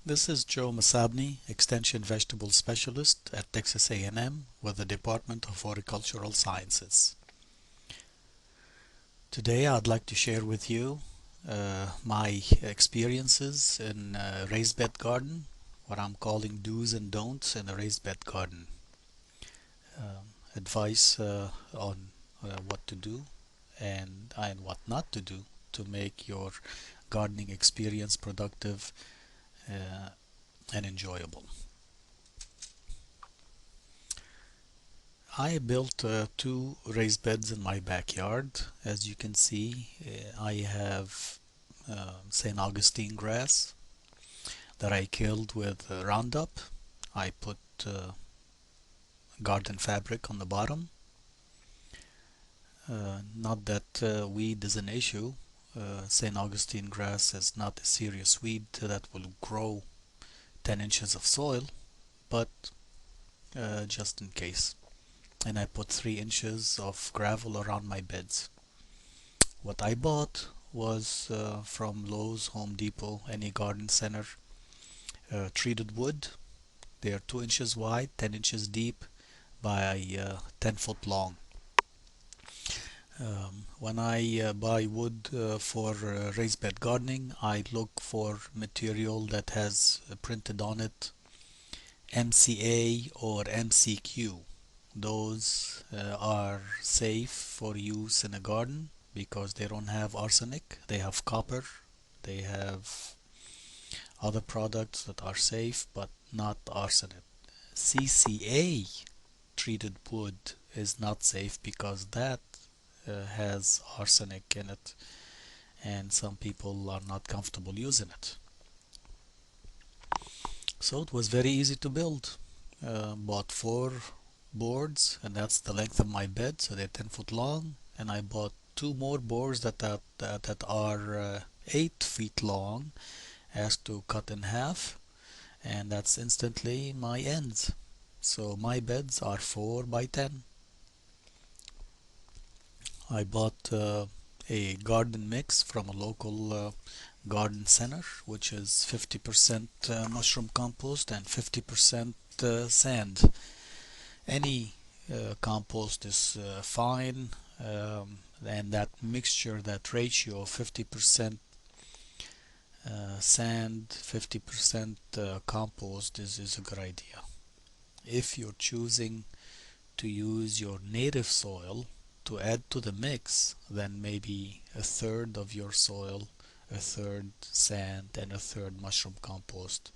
This is Joe Masabni, Extension Vegetable Specialist at Texas A&M with the Department of Horticultural Sciences. Today I'd like to share with you my experiences in raised bed garden, what I'm calling do's and don'ts in a raised bed garden. Advice on what to do and what not to do to make your gardening experience productive uh, and enjoyable. I built two raised beds in my backyard. As you can see, I have St. Augustine grass that I killed with Roundup. I put garden fabric on the bottom. Not that weed is an issue. St. Augustine grass is not a serious weed that will grow 10 inches of soil, but just in case. And I put 3 inches of gravel around my beds. What I bought was from Lowe's, Home Depot, any garden center, treated wood. They are 2 inches wide, 10 inches deep by 10 foot long. When I buy wood for raised bed gardening, I look for material that has printed on it MCA or MCQ. Those are safe for use in a garden because they don't have arsenic, they have copper, they have other products that are safe but not arsenic. CCA treated wood is not safe because that has arsenic in it and some people are not comfortable using it. So it was very easy to build. Bought 4 boards, and that's the length of my bed, so they're 10 foot long. And I bought 2 more boards that are 8 feet long, as to cut in half, and that's instantly my ends. So my beds are 4 by 10. I bought a garden mix from a local garden center, which is 50% mushroom compost and 50% sand. Any compost is fine, and that mixture, that ratio of 50% sand, 50% compost is a good idea. If you're choosing to use your native soil to add to the mix, then maybe a third of your soil, a third sand, and a third mushroom compost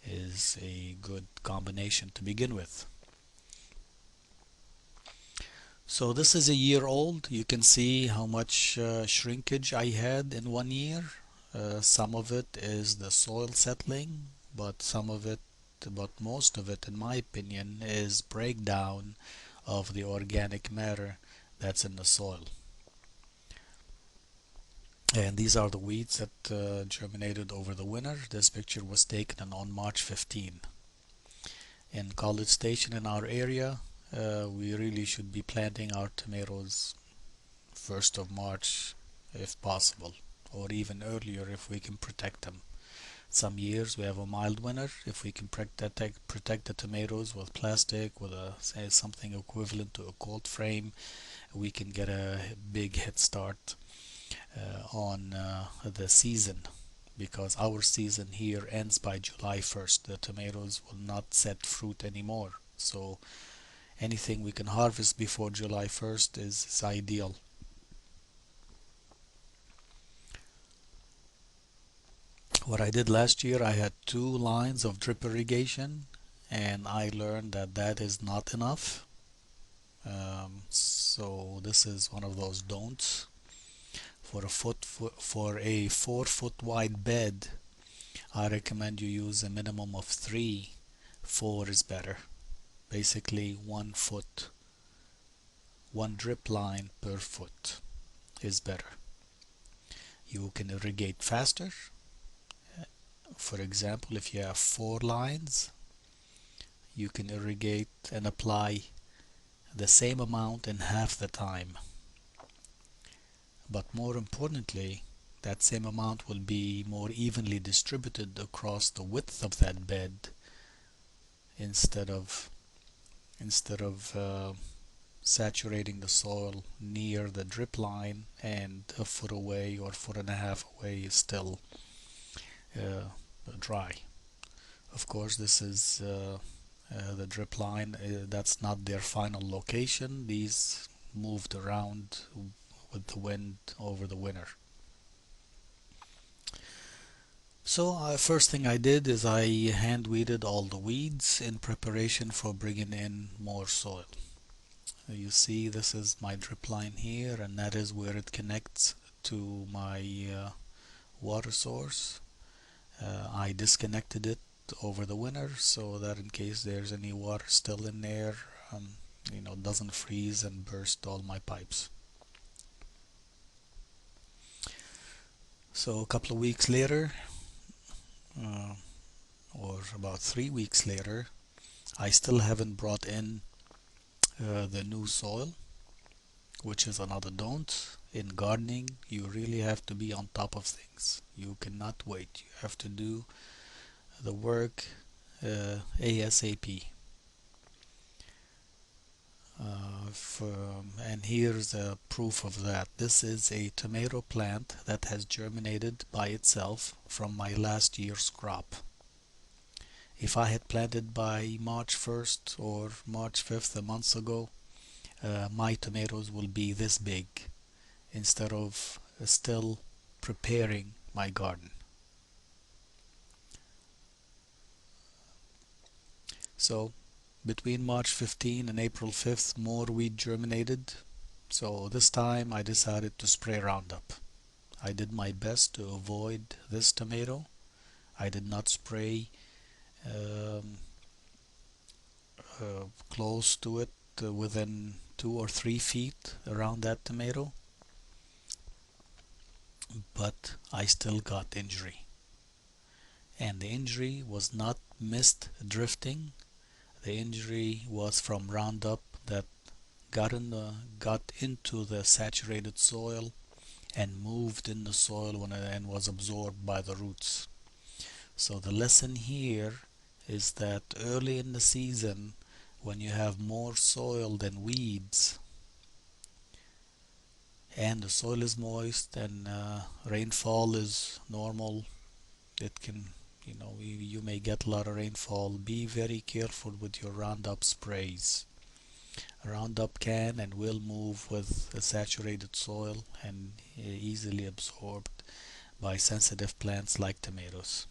is a good combination to begin with. So this is a year old. You can see how much shrinkage I had in 1 year. Some of it is the soil settling, but most of it, in my opinion, is breakdown of the organic matter that's in the soil. And these are the weeds that germinated over the winter. This picture was taken on March 15. In College Station in our area, we really should be planting our tomatoes 1st of March if possible, or even earlier if we can protect them. Some years we have a mild winter. If we can protect the tomatoes with plastic, with something equivalent to a cold frame, we can get a big head start on the season, because our season here ends by July 1st. The tomatoes will not set fruit anymore, so anything we can harvest before July 1st is ideal. What I did last year, I had 2 lines of drip irrigation, and I learned that that is not enough. So this is one of those don'ts. For a 4 foot wide bed, I recommend you use a minimum of 3. 4 is better. Basically 1 foot, 1 drip line per foot is better. You can irrigate faster. For example, if you have 4 lines, you can irrigate and apply the same amount in half the time. But more importantly, that same amount will be more evenly distributed across the width of that bed instead of instead of saturating the soil near the drip line and a foot away or foot and a half away is still dry. Of course, this is the drip line. That's not their final location. These moved around with the wind over the winter. So first thing I did is I hand weeded all the weeds in preparation for bringing in more soil. You see, this is my drip line here, and that is where it connects to my water source. I disconnected it over the winter so that in case there's any water still in there, it doesn't freeze and burst all my pipes. So a couple of weeks later, or about 3 weeks later, I still haven't brought in the new soil, which is another don't. In gardening, you really have to be on top of things. You cannot wait. You have to do the work ASAP. And here's a proof of that. This is a tomato plant that has germinated by itself from my last year's crop. If I had planted by March 1st or March 5th a month ago, my tomatoes will be this big instead of still preparing my garden. So between March 15 and April 5th, more wheat germinated. So this time I decided to spray Roundup. I did my best to avoid this tomato. I did not spray close to it, within 2 or 3 feet around that tomato, but I still got injury. And the injury was not mist drifting. The injury was from Roundup that got into the saturated soil and moved in the soil and was absorbed by the roots. So the lesson here is that early in the season, when you have more soil than weeds and the soil is moist and rainfall is normal, it can, you may get a lot of rainfall. Be very careful with your Roundup sprays. Roundup can and will move with a saturated soil and easily absorbed by sensitive plants like tomatoes.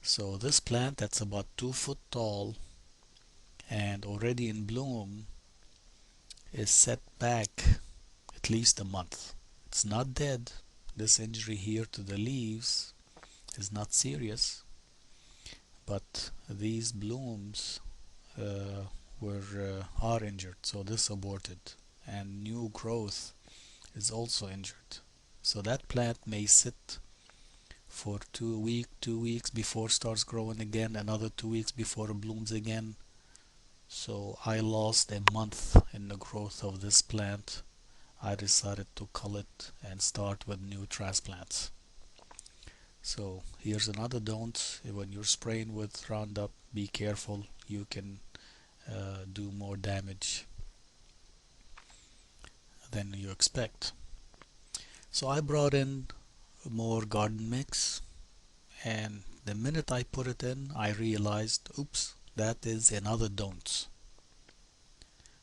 So this plant that's about 2 foot tall and already in bloom is set back at least a month. It's not dead. This injury here to the leaves is not serious, but these blooms are injured, so this aborted, and new growth is also injured. So that plant may sit for 2 weeks before it starts growing again, another 2 weeks before it blooms again. So I lost a month in the growth of this plant. I decided to cull it and start with new transplants. So here's another don't. When you're spraying with Roundup, be careful. You can do more damage than you expect. So I brought in more garden mix, and the minute I put it in, I realized, oops, that is another don't.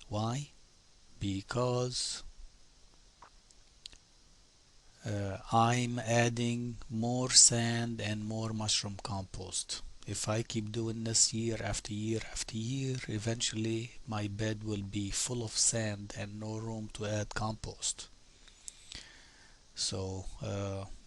Why? Because I'm adding more sand and more mushroom compost. If I keep doing this year after year after year, eventually my bed will be full of sand and no room to add compost. So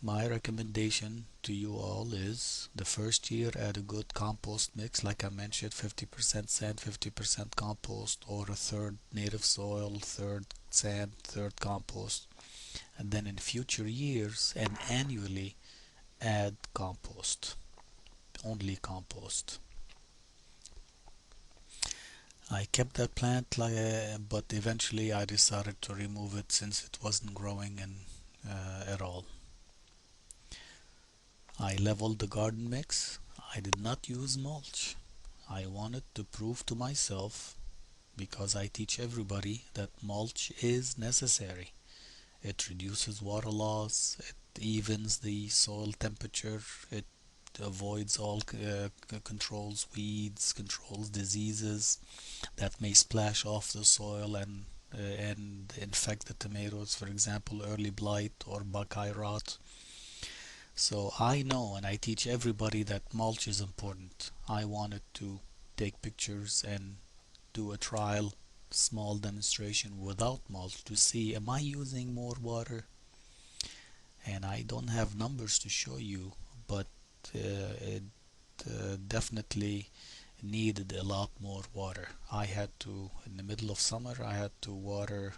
my recommendation to you all is the first year add a good compost mix, like I mentioned, 50% sand, 50% compost, or a third native soil, third sand, third compost. And then in future years and annually add compost, only compost. I kept that plant, but eventually I decided to remove it since it wasn't growing at all. I leveled the garden mix. I did not use mulch. I wanted to prove to myself, because I teach everybody, that mulch is necessary. It reduces water loss, it evens the soil temperature, it avoids all controls weeds, controls diseases that may splash off the soil and infect the tomatoes, for example, early blight or buckeye rot. So I know and I teach everybody that mulch is important. I wanted to take pictures and do a trial small demonstration without mulch to see, am I using more water? And I don't have numbers to show you, but it definitely needed a lot more water. I had to, in the middle of summer, I had to water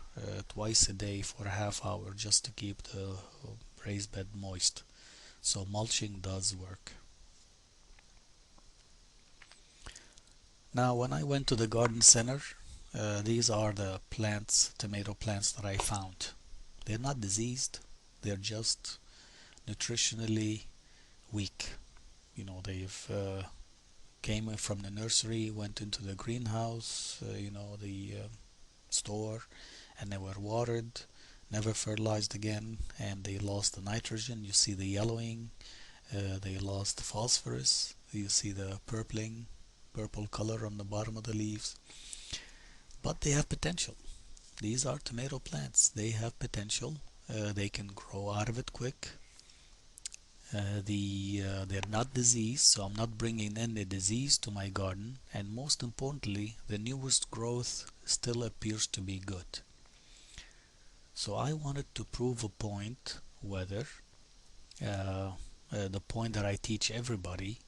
twice a day for a half hour just to keep the raised bed moist. So mulching does work. Now, when I went to the garden center, these are the plants, tomato plants that I found. They're not diseased, they're just nutritionally weak. They've came from the nursery, went into the greenhouse, the store, and they were watered, never fertilized again, and they lost the nitrogen. You see the yellowing, they lost the phosphorus, you see the purple color on the bottom of the leaves, but they have potential. These are tomato plants, they have potential. They can grow out of it quick. They're not diseased, so I'm not bringing any disease to my garden, and most importantly, the newest growth still appears to be good. So I wanted to prove a point, whether the point that I teach everybody,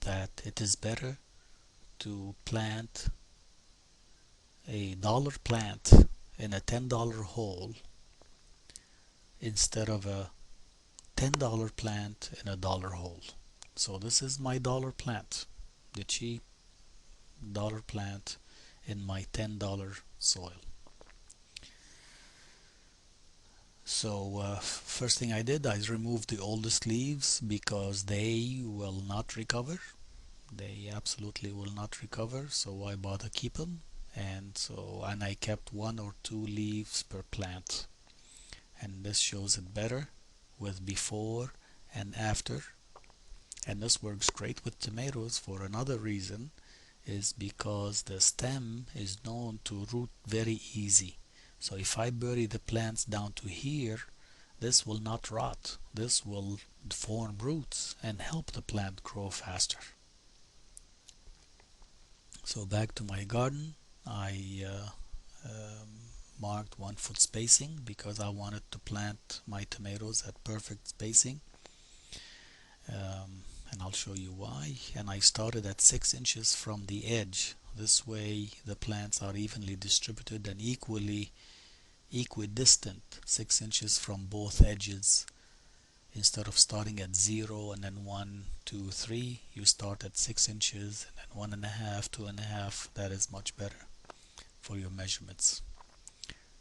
that it is better to plant a dollar plant in a $10 hole instead of a $10 plant in a dollar hole. So this is my dollar plant, the cheap dollar plant in my $10 soil. So first thing I did, I removed the oldest leaves because they will not recover. They absolutely will not recover, so why bother keep them? And I kept 1 or 2 leaves per plant, and this shows it better with before and after. And this works great with tomatoes for another reason, is because the stem is known to root very easy. So if I bury the plants down to here, this will not rot. This will form roots and help the plant grow faster. So back to my garden, I marked 1 foot spacing because I wanted to plant my tomatoes at perfect spacing. And I'll show you why. And I started at 6 inches from the edge. This way the plants are evenly distributed and equidistant, 6 inches from both edges. Instead of starting at 0 and then 1, 2, 3, you start at 6 inches and then 1.5, 2.5. That is much better for your measurements.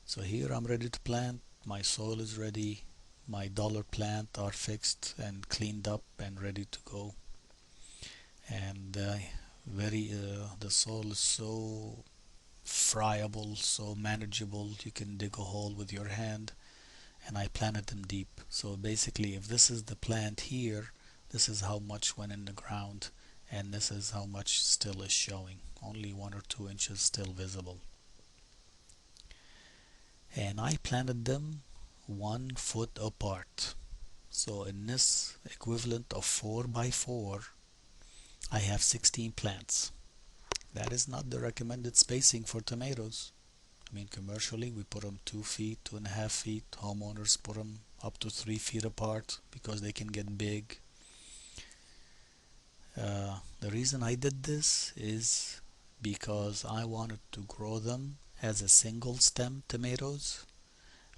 So here I'm ready to plant. My soil is ready. My dollar plant are fixed and cleaned up and ready to go. And the soil is so friable, so manageable. You can dig a hole with your hand, and I planted them deep. So basically, if this is the plant here, this is how much went in the ground, and this is how much still is showing. Only 1 or 2 inches still visible. And I planted them 1 foot apart. So in this equivalent of 4 by 4, I have 16 plants. That is not the recommended spacing for tomatoes. I mean, commercially we put them 2 feet, 2.5 feet. Homeowners put them up to 3 feet apart because they can get big. The reason I did this is because I wanted to grow them as a single stem tomatoes,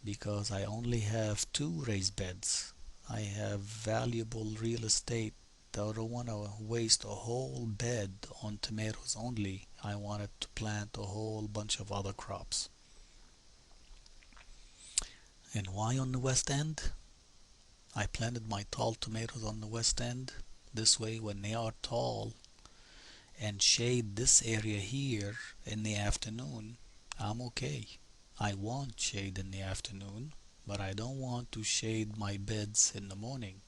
because I only have 2 raised beds. I have valuable real estate. I don't want to waste a whole bed on tomatoes only. I wanted to plant a whole bunch of other crops. And why on the west end? I planted my tall tomatoes on the west end. This way, when they are tall and shade this area here in the afternoon, I'm okay. I want shade in the afternoon, but I don't want to shade my beds in the morning.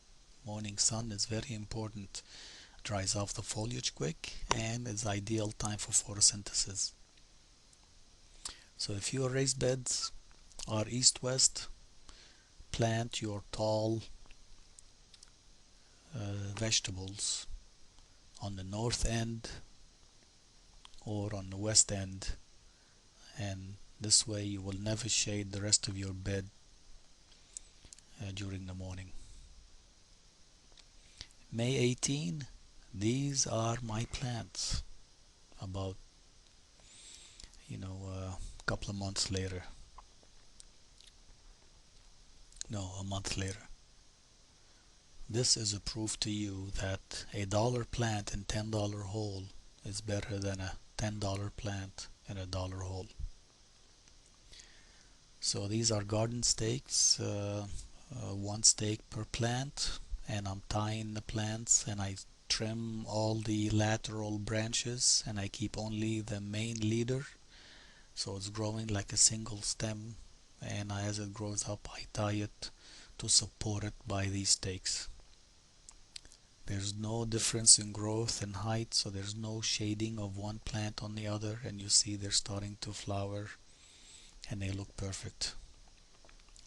Morning sun is very important. Dries off the foliage quick and is ideal time for photosynthesis. So if your raised beds are east-west, plant your tall vegetables on the north end or on the west end, and this way you will never shade the rest of your bed during the morning. May 18, these are my plants. About a couple of months later, no, a month later. This is a proof to you that a dollar plant in $10 hole is better than a $10 plant in a dollar hole. So these are garden stakes, one stake per plant, and I'm tying the plants, and I trim all the lateral branches and I keep only the main leader, so it's growing like a single stem, and as it grows up I tie it to support it by these stakes. There's no difference in growth and height, so there's no shading of one plant on the other, and you see they're starting to flower and they look perfect.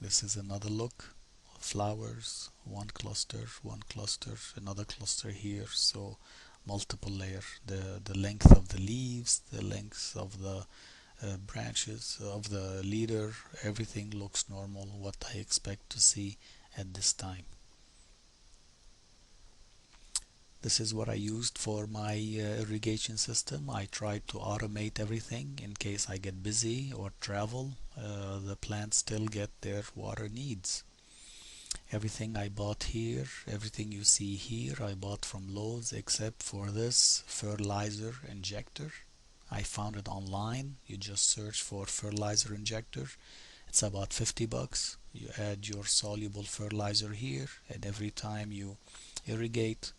This is another look. Flowers, one cluster, another cluster here, so multiple layer. The length of the leaves, the length of the branches of the leader, everything looks normal, what I expect to see at this time. This is what I used for my irrigation system. I tried to automate everything in case I get busy or travel. The plants still get their water needs. Everything I bought here, everything you see here, I bought from Lowe's except for this fertilizer injector. I found it online. You just search for fertilizer injector. It's about 50 bucks. You add your soluble fertilizer here, and every time you irrigate,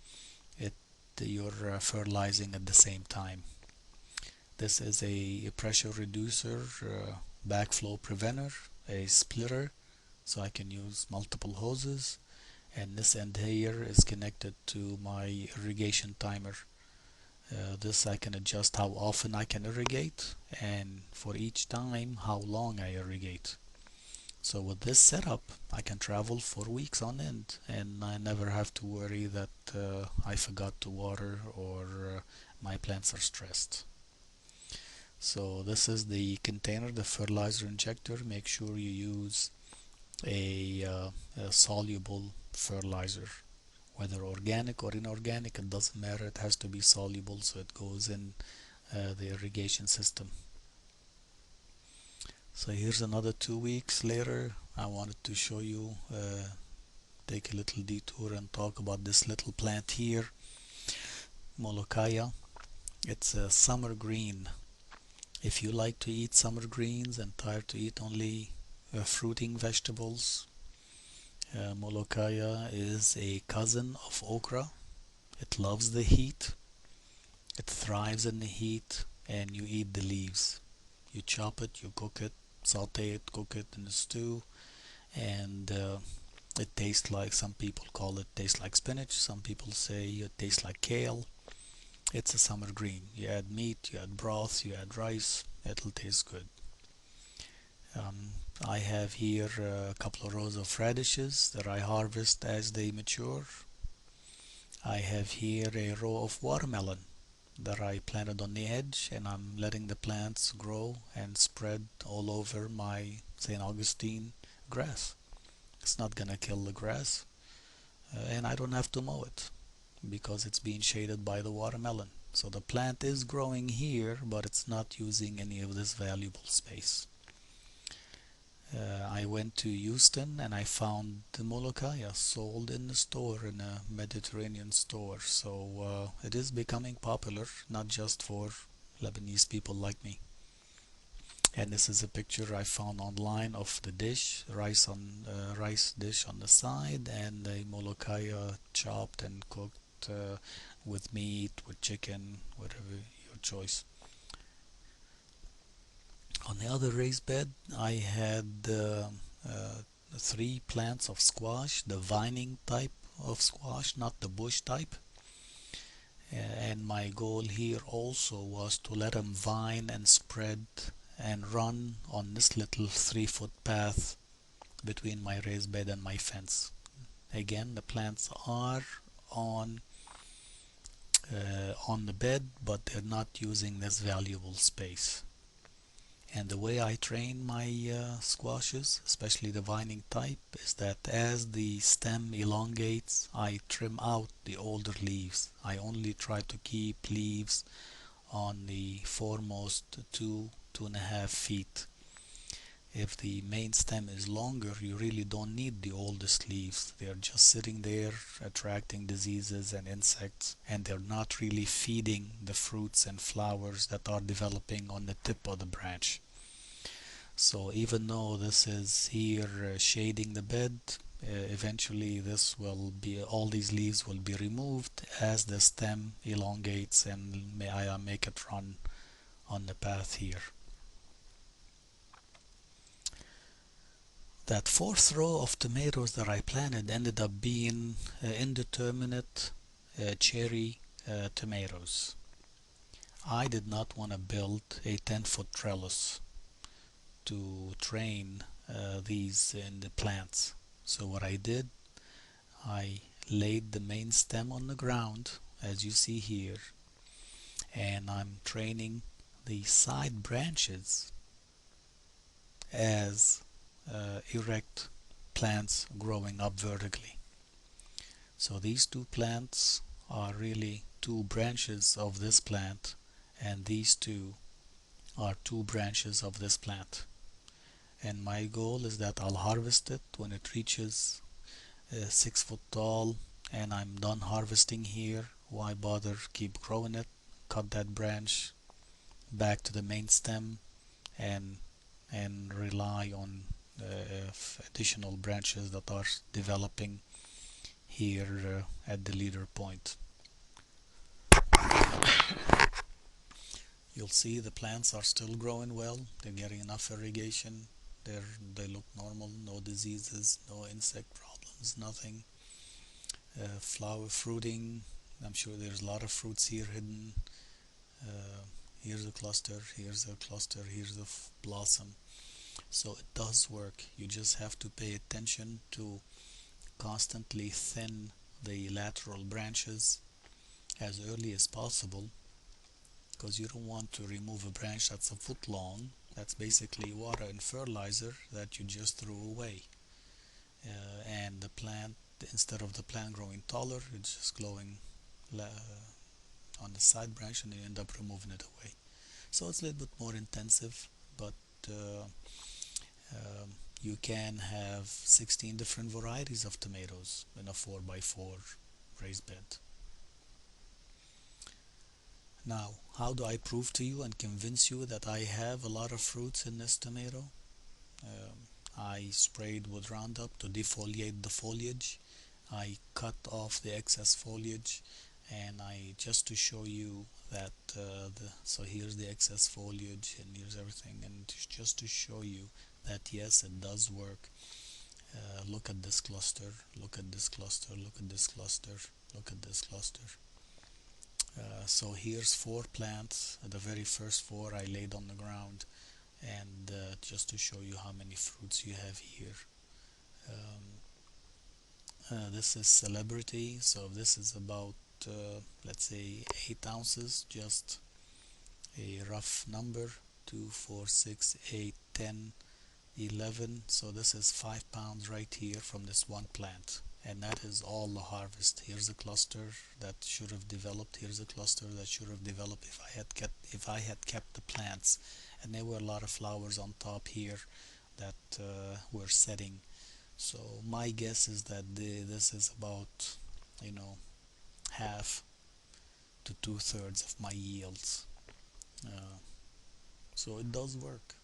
you're fertilizing at the same time. This is a pressure reducer, backflow preventer, a splitter, so I can use multiple hoses, and this end here is connected to my irrigation timer. This I can adjust how often I can irrigate, and for each time how long I irrigate. So with this setup I can travel for weeks on end, and I never have to worry that I forgot to water or my plants are stressed. So this is the container, the fertilizer injector. Make sure you use a soluble fertilizer, whether organic or inorganic, it doesn't matter, it has to be soluble, so it goes in the irrigation system. So here's another 2 weeks later. I wanted to show you, take a little detour and talk about this little plant here, Molokhaya. It's a summer green. If you like to eat summer greens and tired to eat only fruiting vegetables, Molokhaya is a cousin of okra. It loves the heat, it thrives in the heat, and you eat the leaves. You chop it, you cook it, saute it, cook it in a stew, and it tastes like, some people call it tastes like spinach, some people say it tastes like kale. It's a summer green. You add meat, you add broth, you add rice, it'll taste good. I have here a couple of rows of radishes that I harvest as they mature. I have here a row of watermelon that I planted on the edge, and I'm letting the plants grow and spread all over my St. Augustine grass. It's not gonna kill the grass, and I don't have to mow it because it's being shaded by the watermelon. So the plant is growing here, but it's not using any of this valuable space. I went to Houston and I found the Molokhaya sold in the store, in a Mediterranean store. So it is becoming popular, not just for Lebanese people like me. And this is a picture I found online of the dish, rice dish on the side, and the molokhaya chopped and cooked with meat, with chicken, whatever your choice. On the other raised bed, I had three plants of squash, the vining type of squash, not the bush type. And my goal here also was to let them vine and spread and run on this little 3 foot path between my raised bed and my fence. Again, the plants are on on the bed, but they're not using this valuable space. And the way I train my squashes, especially the vining type, is that as the stem elongates, I trim out the older leaves. I only try to keep leaves on the foremost 2.5 feet. If the main stem is longer, you really don't need the oldest leaves. They're just sitting there attracting diseases and insects, and they're not really feeding the fruits and flowers that are developing on the tip of the branch. So even though this is here shading the bed, eventually this will be, all these leaves will be removed as the stem elongates, and may I make it run on the path here. That fourth row of tomatoes that I planted ended up being indeterminate cherry tomatoes. I did not want to build a 10-foot trellis to train these in the plants. So what I did, I laid the main stem on the ground, as you see here, and I'm training the side branches as erect plants growing up vertically. So these two plants are really two branches of this plant, and these two are two branches of this plant. And my goal is that I'll harvest it when it reaches 6 foot tall, and I'm done harvesting here. Why bother keep growing it? Cut that branch back to the main stem and rely on additional branches that are developing here at the leader point. You'll see the plants are still growing well. They're getting enough irrigation. They look normal, no diseases, no insect problems, nothing. Flower fruiting, I'm sure there's a lot of fruits here hidden. Here's a cluster, here's a cluster, here's the blossom. So it does work. You just have to pay attention to constantly thin the lateral branches as early as possible, because you don't want to remove a branch that's a foot long. That's basically water and fertilizer that you just threw away. And the plant, instead of the plant growing taller, it's just growing on the side branch, and you end up removing it away. So it's a little bit more intensive, but uh, you can have 16 different varieties of tomatoes in a 4x4 raised bed. Now, how do I prove to you and convince you that I have a lot of fruits in this tomato? I sprayed with Roundup to defoliate the foliage. I cut off the excess foliage, and I just to show you that so here's the excess foliage and here's everything, and just to show you that yes, it does work. Look at this cluster, look at this cluster, look at this cluster, look at this cluster. So here's 4 plants. The very first 4 I laid on the ground, and just to show you how many fruits you have here. This is Celebrity, so this is about let's say 8 ounces, just a rough number. 2, 4, 6, 8, 10, 11. So this is 5 pounds right here from this one plant, and that is all the harvest. Here's a cluster that should have developed. Here's a cluster that should have developed if I had kept the plants, and there were a lot of flowers on top here that were setting. So my guess is that this is about, half to 2/3 of my yields. So it does work.